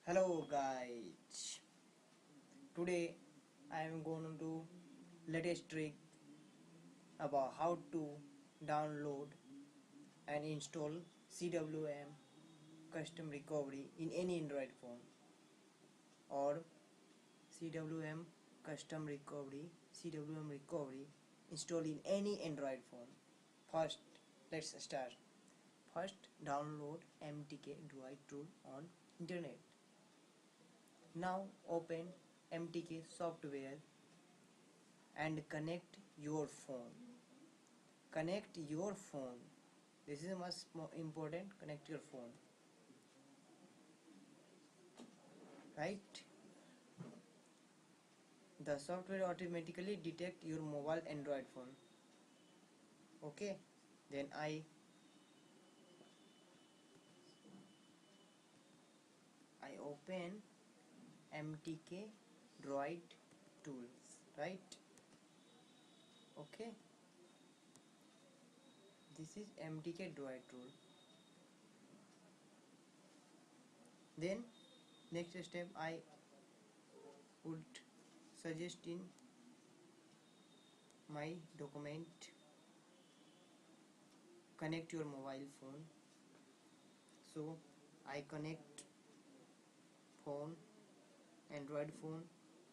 Hello guys, today I am going to latest trick about how to download and install CWM custom recovery in any Android phone or CWM custom recovery CWM recovery install in any Android phone. First, let's start. First, download MTK droid tool on internet. Now open MTK software and connect your phone. Connect your phone. This is much more important. Connect your phone. Right? The software automatically detect your mobile Android phone. Okay. Then I open MTK droid tools. Right? Okay. This is MTK droid tool. Then next step I would suggest in my document connect your mobile phone. So I connect phone, Android phone,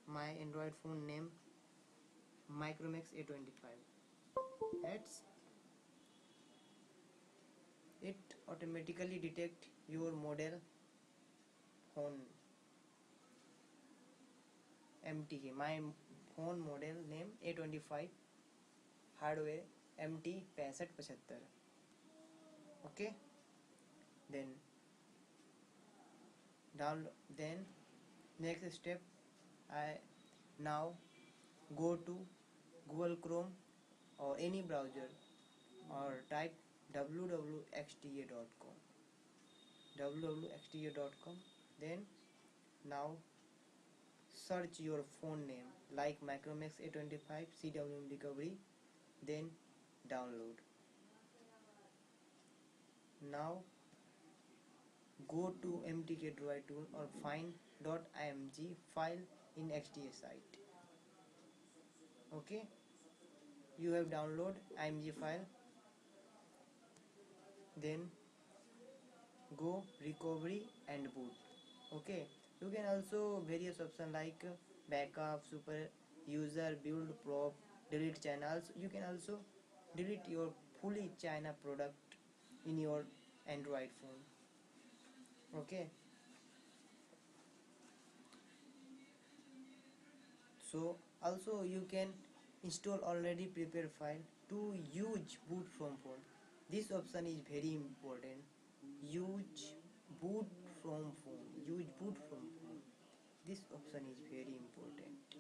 my Android phone name Micromax A25. That's it automatically detect your model phone MTK. My phone model name A25, hardware MT 6575. Okay. Then next step I now go to Google Chrome or any browser or type www.xda.com www.xda.com. Then now search your phone name like Micromax A25 CWM recovery, then download. Now go to MTK droid tool or find .img file in XDA site. Okay, you have download img file. Then go recovery and boot. Okay, you can also various option like backup, super user, build prop, delete channels. You can also delete your fully China product in your Android phone. Okay, so also you can install already prepared file to use boot from phone. This option is very important. Use boot from phone. Use boot from phone. This option is very important.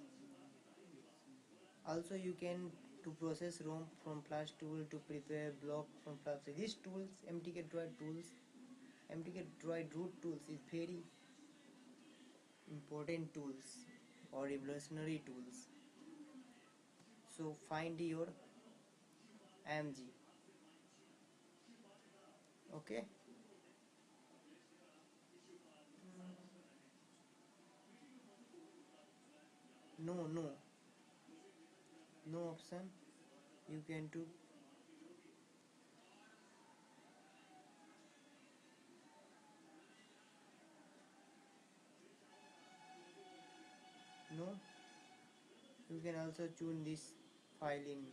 Also you can to process ROM from flash tool to prepare block from flash. These tools, MTK droid tools, MTK droid root tools is very important tools or revolutionary tools. So find your IMG. Okay. No option. You can do no. You can also tune this file in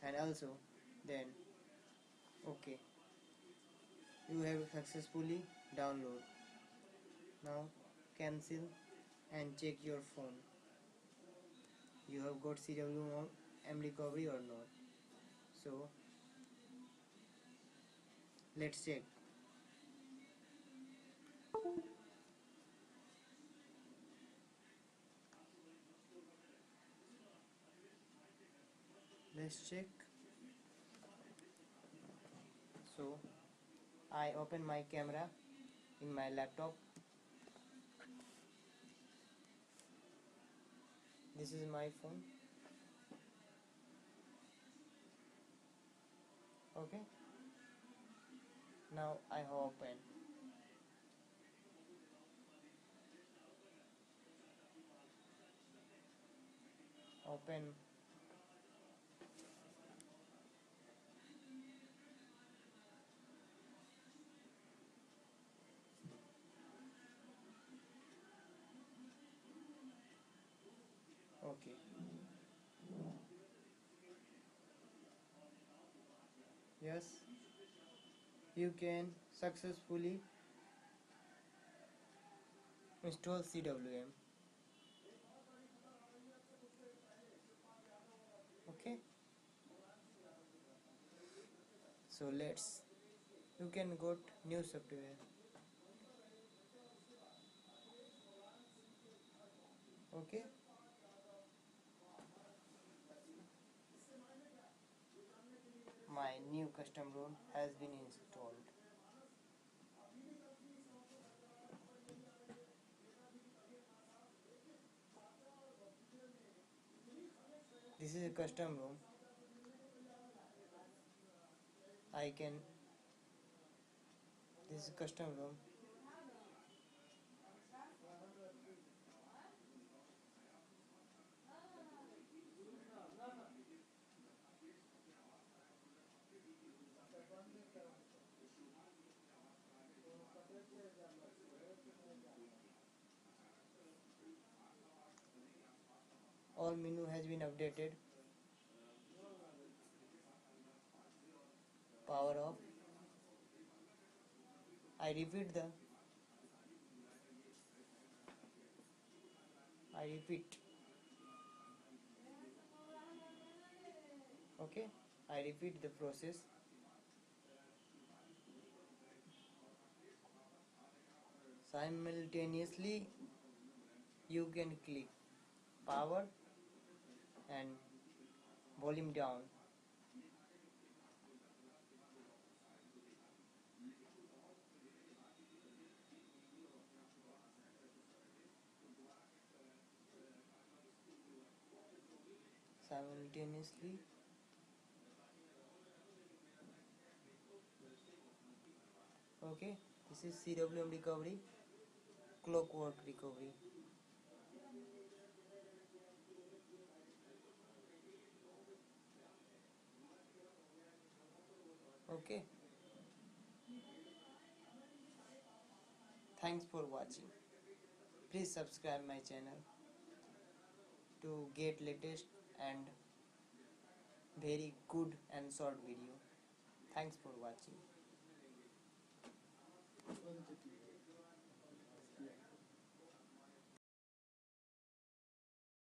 and also then okay. You have successfully download. Now cancel and check your phone. You have got CWM recovery or not. So let's check. Let's check. So I open my camera in my laptop. This is my phone. Okay. Now I open. open. Okay, yes, you can successfully install CWM. Okay, so you can got new software. Okay, my new custom ROM has been installed. This is a custom ROM. I can This is custom ROM. All menu has been updated. Power off. I repeat the I repeat. Okay, I repeat the process. Simultaneously, you can click power and volume down. Simultaneously. Okay, this is CWM recovery, clockwork recovery. Okay, thanks for watching. Please subscribe my channel to get latest and very good and short video. Thanks for watching.